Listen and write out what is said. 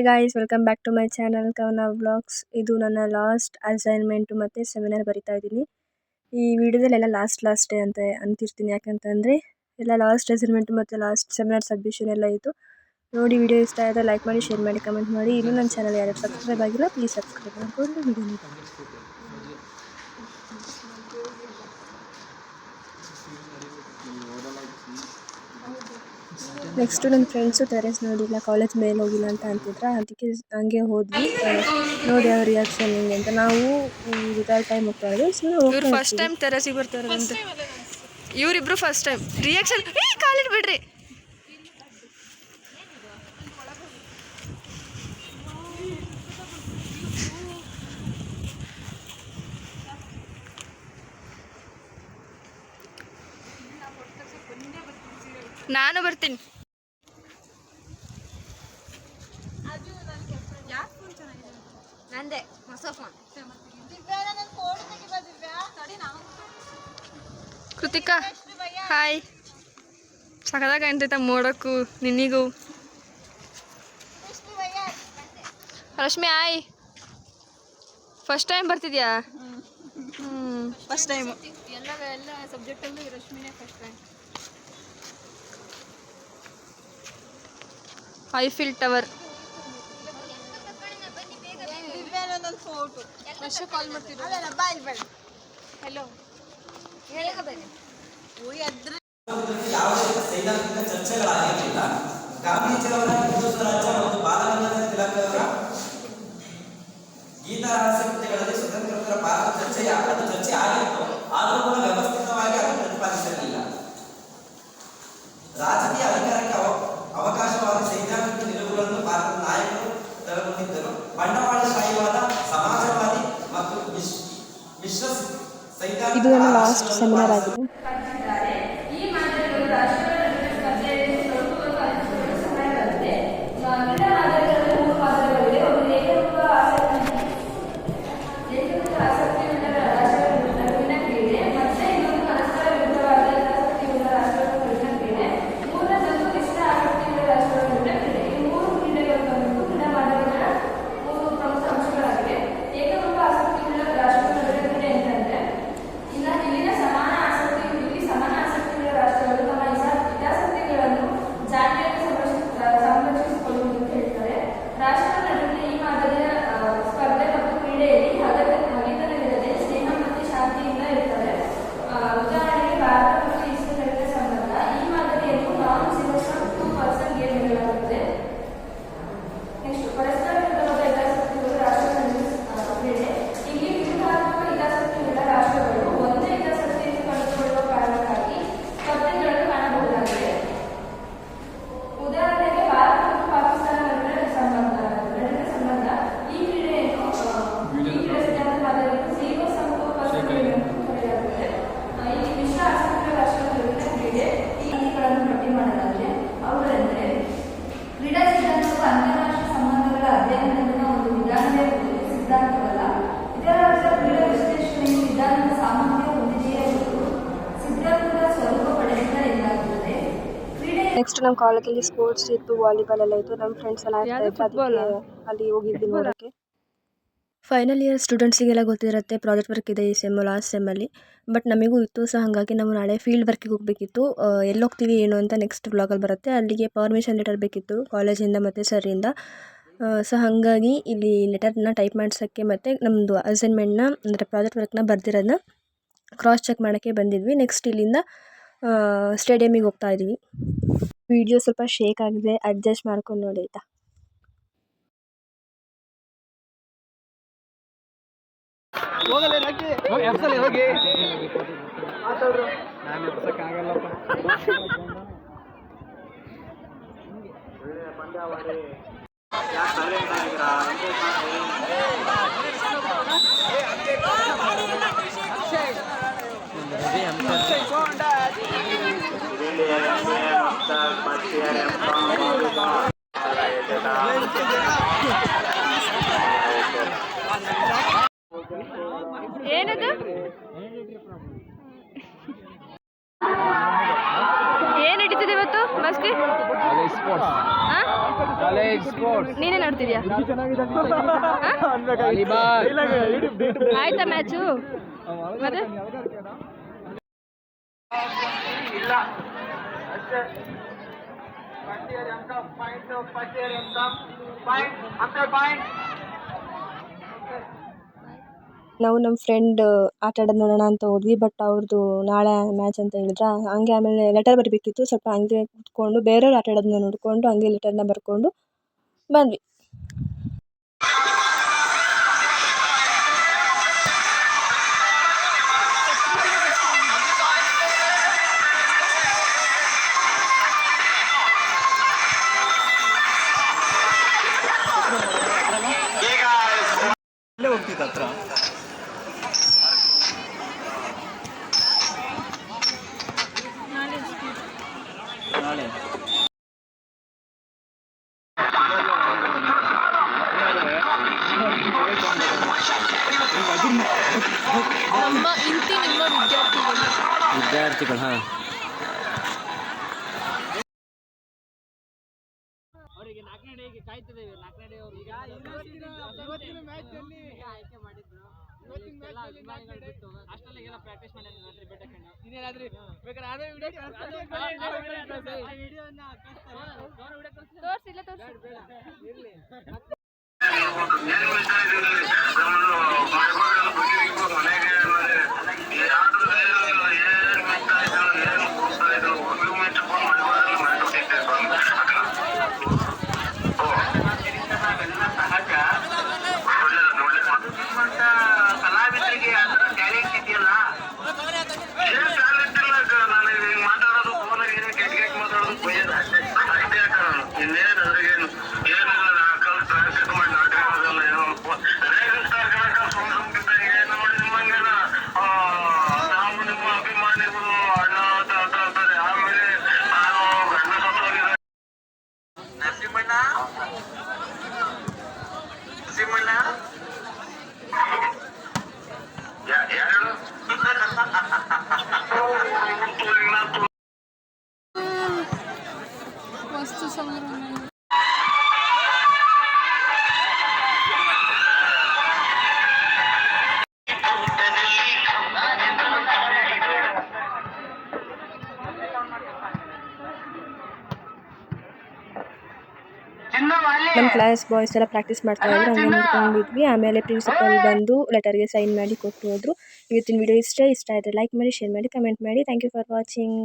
Guys, welcome back to my channel Kavana vlogs. ಇದು ನನ್ನ last assignment ಮತ್ತು ಸೆಮಿನಾರ್ ಬರಿತಾ ಇದ್ದೀನಿ. ಈ ವಿಡಿಯೋದಲ್ಲೆಲ್ಲ ಲಾಸ್ಟ್ ಡೇ ಅಂತ ಅಂತಿರ್ತೀನಿ, ಯಾಕಂತಂದರೆ ಎಲ್ಲ ಲಾಸ್ಟ್ ಅಸೈನ್ಮೆಂಟ್ ಮತ್ತು ಲಾಸ್ಟ್ ಸೆಮಿನಾರ್ ಸಬ್ಮಿಷನ್ ಎಲ್ಲ ಇತ್ತು. ನೋಡಿ, ವಿಡಿಯೋ ಇಷ್ಟ ಆದರೆ ಲೈಕ್ ಮಾಡಿ, ಶೇರ್ ಮಾಡಿ, ಕಮೆಂಟ್ ಮಾಡಿ. ಇನ್ನೂ ನನ್ನ ಚಾನಲ್ ಯಾರು ಸಬ್ಸ್ಕ್ರೈಬ್ ಆಗಿಲ್ಲ, ಪ್ಲೀಸ್ ಸಬ್ಸ್ಕ್ರೈಬ್ ಮಾಡಿಕೊಂಡು ವಿಡಿಯೋ ನೆಕ್ಸ್ಟು ನನ್ನ ಫ್ರೆಂಡ್ಸು ಟೆರೆಸ್ ನೋಡಿಲ್ಲ, ಕಾಲೇಜ್ ಮೇಲೆ ಹೋಗಿಲ್ಲ ಅಂತ ಅಂತಿದ್ರು. ಅದಕ್ಕೆ ಹಂಗೆ ಹೋದ್ವಿ. ನೋಡಿ ಅವ್ರ ರಿಯಾಕ್ಷನ್ ಹೆಂಗೆ ಅಂತ. ನಾವು ರಿಸಲ್ಟ್ ಟೈಮ್ ಹೋಗ್ತಾ ಇರೋದು. ಇವ್ರು ಫಸ್ಟ್ ಟೈಮ್ ಟೆರೆಸಿಗೆ ಬರ್ತಾರಂತೆ. ಇವರಿಬ್ರು ಫಸ್ಟ್ ಟೈಮ್ ರಿಯಾಕ್ಷನ್. ಕಾಲಿಡ್ ಬಿಡ್ರಿ. ನಾನು ಬರ್ತೀನಿ. ನಂದೆ ಕೃತಿಕಾ ಹಾಯ್. ಸಕದಾಗ ಅಂತೈತ ಮೋಡಕ್ಕೂ ನಿನ್ನಿಗೂ. ರಶ್ಮಿ ಹಾಯ್. ಫಸ್ಟ್ ಟೈಮ್ ಬರ್ತಿದ್ಯಾ? ಫಸ್ಟ್ ಟೈಮ್ ಎಲ್ಲ ಸಬ್ಜೆಕ್ಟಲ್ಲೂ ರಶ್ಮಿನೇ first time. Eiffel Tower. Photo call ಮಾಡ್ತಿದ್ದೆ. ಹಲೋ ಯಾವುದೇ ಸೈದ್ಧಾಂತಿಕ ಚರ್ಚೆಗಳಾಗಿರಲಿಲ್ಲ. ಗಾಂಧೀಜಿಯವರ ಹಿಂದೂ ಸ್ವರಾಜ್ಯ ಮತ್ತು ಬಾಲಗಂಗಾಧರ ತಿಲಕರವರ ಗೀತಾರಹಸ್ಯ ಕೃತಿಗಳಲ್ಲಿ ಸ್ವತಂತ್ರ ಭಾರತ ಚರ್ಚೆ ಆಗಿತ್ತು. ಆದರೂ ಕೂಡ ವ್ಯವಸ್ಥಿತವಾಗಿ ಅದು ಪ್ರತಿಪಾದಿಸಿರಲಿಲ್ಲ. ರಾಜಕೀಯ ಅಧಿಕಾರಕ್ಕೆ ಅವಕಾಶವಾದ ಸೈದ್ಧಾಂತಿಕ ನಿಲುವುಗಳನ್ನು ಭಾರತದ ನಾಯಕರು ತೆಗೆದುಕೊಂಡಿದ್ದರು. ಬಂಡವಾಳಶಾಹಿವಾದ, ಸಮಾಜವಾದಿ ಮತ್ತು ಮಿಶ್ರ ಸೈದ್ಧಾಂತಿಕ ಇದು ನನ್ನ ಲಾಸ್ಟ್ ಸೆಮಿನಾರ್ ಆಗಿದೆ. ನೆಕ್ಸ್ಟ್ ನಮ್ಮ ಕಾಲೇಜಲ್ಲಿ ಸ್ಪೋರ್ಟ್ಸ್ ಇತ್ತು, ವಾಲಿಬಾಲ್ ಎಲ್ಲ ಇತ್ತು. ನಮ್ಮ ಫ್ರೆಂಡ್ಸ್ ಎಲ್ಲ ಆಡ್ತಾ ಇದ್ರು, ಅದಕ್ಕೆ ಅಲ್ಲಿ ಹೋಗಿದ್ವಿ ನೋಡೋಕ್ಕೆ. ಫೈನಲ್ ಇಯರ್ ಸ್ಟೂಡೆಂಟ್ಸಿಗೆಲ್ಲ ಗೊತ್ತಿರುತ್ತೆ ಪ್ರಾಜೆಕ್ಟ್ ವರ್ಕ್ ಇದೆ ಈ ಸೆಮ್ಮು, ಲಾಸ್ಟ್ ಸೆಮ್ಮಲ್ಲಿ. ಬಟ್ ನಮಗೂ ಇತ್ತು, ಸೊ ಹಾಗಾಗಿ ನಾವು ನಾಳೆ ಫೀಲ್ಡ್ ವರ್ಕಿಗೆ ಹೋಗಬೇಕಿತ್ತು. ಎಲ್ಲಿ ಹೋಗ್ತೀವಿ ಏನು ಅಂತ ನೆಕ್ಸ್ಟ್ ಬ್ಲಾಗಲ್ಲಿ ಬರುತ್ತೆ. ಅಲ್ಲಿಗೆ ಪರ್ಮಿಷನ್ ಲೆಟರ್ ಬೇಕಿತ್ತು ಕಾಲೇಜಿಂದ ಮತ್ತು ಸರಿಂದ. ಸೊ ಹಾಗಾಗಿ ಇಲ್ಲಿ ಲೆಟರ್ನ ಟೈಪ್ ಮಾಡಿಸೋಕ್ಕೆ ಮತ್ತು ನಮ್ಮದು ಅಸೈನ್ಮೆಂಟ್ನ ಅಂದರೆ ಪ್ರಾಜೆಕ್ಟ್ ವರ್ಕ್ನ ಬರ್ದಿರೋದನ್ನ ಕ್ರಾಸ್ ಚೆಕ್ ಮಾಡೋಕ್ಕೆ ಬಂದಿದ್ವಿ. ನೆಕ್ಸ್ಟ್ ಇಲ್ಲಿಂದ ಸ್ಟೇಡಿಯಮಿಗೆ ಹೋಗ್ತಾ ಇದ್ದೀವಿ. ವಿಡಿಯೋ ಸ್ವಲ್ಪ ಶೇಕ್ ಆಗಿದೆ, ಅಡ್ಜಸ್ಟ್ ಮಾಡ್ಕೊಂಡು ನೋಡಿ ಆಯಿತಾ. ಏನದು? ಏನು ನಡೀತಿದೆ ಇವತ್ತು ಫಸ್ಟ್ಗೆ ನೀನೇ ನೋಡ್ತಿದ್ಯಾ ಆಯ್ತಾ ಮ್ಯಾಚು ಮತ್ತೆ ನಾವು ನಮ್ಮ ಫ್ರೆಂಡ್ ಆಟ ಆಡೋದು ನೋಡೋಣ ಅಂತ ಹೋದ್ವಿ. ಬಟ್ ಅವ್ರದ್ದು ನಾಳೆ ಮ್ಯಾಚ್ ಅಂತ ಹೇಳಿದ್ರ, ಹಂಗೆ ಆಮೇಲೆ ಲೆಟರ್ ಬರೀಬೇಕಿತ್ತು. ಸ್ವಲ್ಪ ಹಂಗೆ ಕೂತ್ಕೊಂಡು ಬೇರೆಯವ್ರು ಆಟ ಆಡೋದನ್ನ ನೋಡಿಕೊಂಡು ಹಂಗೆ ಲೆಟರ್ನ ಬರ್ಕೊಂಡು ಬಂದ್ವಿ. ಇಲ್ಲೇ ಹೋಗ್ತಿದ್ದ ಹತ್ರ ನಾಳೆ ವಿದ್ಯಾರ್ಥಿಗಳು ಹಾಂ ಅವರಿಗೆ 4ನೇ ಡೇಗೆ ಕಾಯ್ತಿದ್ದೇವೆ. 4ನೇ ಡೇ ಅವರು ಇವತ್ತಿನ ಮ್ಯಾಚ್ ಅಲ್ಲಿ ಆಯ್ಕೆ ಮಾಡಿದ್ರು. ಇವತ್ತಿನ ಮ್ಯಾಚ್ ಅಲ್ಲಿ ಅಭಿಮಾನಿಗಳು ಬಿಟ್ಟು ಅಷ್ಟೆಲ್ಲ ಎಲ್ಲ ಪ್ರಾಕ್ಟೀಸ್ ಮಾಡಿ ರಾತ್ರಿ ಬೆಟ್ಟಕಂಡು ಇನ್ನೇನಾದ್ರೂ ಬೇಕಾದ್ರೆ ಅದೇ ವಿಡಿಯೋನ ತೋರಿಸಿಲ್ಲ ಇರಲಿ ಕಲಾವಿದರಿಗೆ ಅದರ ಟ್ಯಾಲೆಂಟ್ ಇದೆಯಲ್ಲ, ಏನು ಟ್ಯಾಲೆಂಟ್ ಇಲ್ಲ. ನಾನು ಹಿಂಗೆ ಮಾತಾಡೋದು ಫೋನಾಗ ಏನೋ ಕೆಟ್ಟ ಮಾತಾಡೋದು ಬೈಯೋದು ಅಷ್ಟೇ ಇನ್ನೇನು ಅದ್ರಿಗೇನು ಏನಿಲ್ಲ. ಟ್ರಾನ್ಸ್ಲೇಟ್ ಮಾಡಿ ನಾಟಕ ಅದೆಲ್ಲ ಏನೋ ರೇಗಿಸ್ತ ಕಣಕ ಸುಮ್ಕಿಂತ ಏನು ನೋಡಿ ನಿಮ್ಮಂಗೆಲ್ಲ ನಾವು ನಿಮ್ಮ ಅಭಿಮಾನಿಗಳು ಅಣ್ಣ ಅಂತ ಅಂತಾರೆ. ಆಮೇಲೆ ನಾನು ಗಂಡ ಸತ್ತೋಗಿದ್ದೆ. ನರಸಿಂಹಣ್ಣ ಯಾರು ವಸ್ತು ಸಂಗ್ರಹ ನಮ್ಮ ಕ್ಲಾಸ್ ಬಾಯ್ಸ್ ಎಲ್ಲ ಪ್ರಾಕ್ಟೀಸ್ ಮಾಡ್ತಾ ಇದ್ರು, ಹಂಗೆ ನೋಡ್ಕೊಂಡಿದ್ವಿ. ಆಮೇಲೆ ಪ್ರಿನ್ಸಿಪಲ್ ಬಂದು ಲೆಟರ್ಗೆ ಸೈನ್ ಮಾಡಿ ಕೊಟ್ಟು ಹೋದ್ರು. ಇವತ್ತಿನ ವಿಡಿಯೋ ಇಷ್ಟ ಆದರೆ ಲೈಕ್ ಮಾಡಿ, ಶೇರ್ ಮಾಡಿ, ಕಮೆಂಟ್ ಮಾಡಿ. Thank you for watching.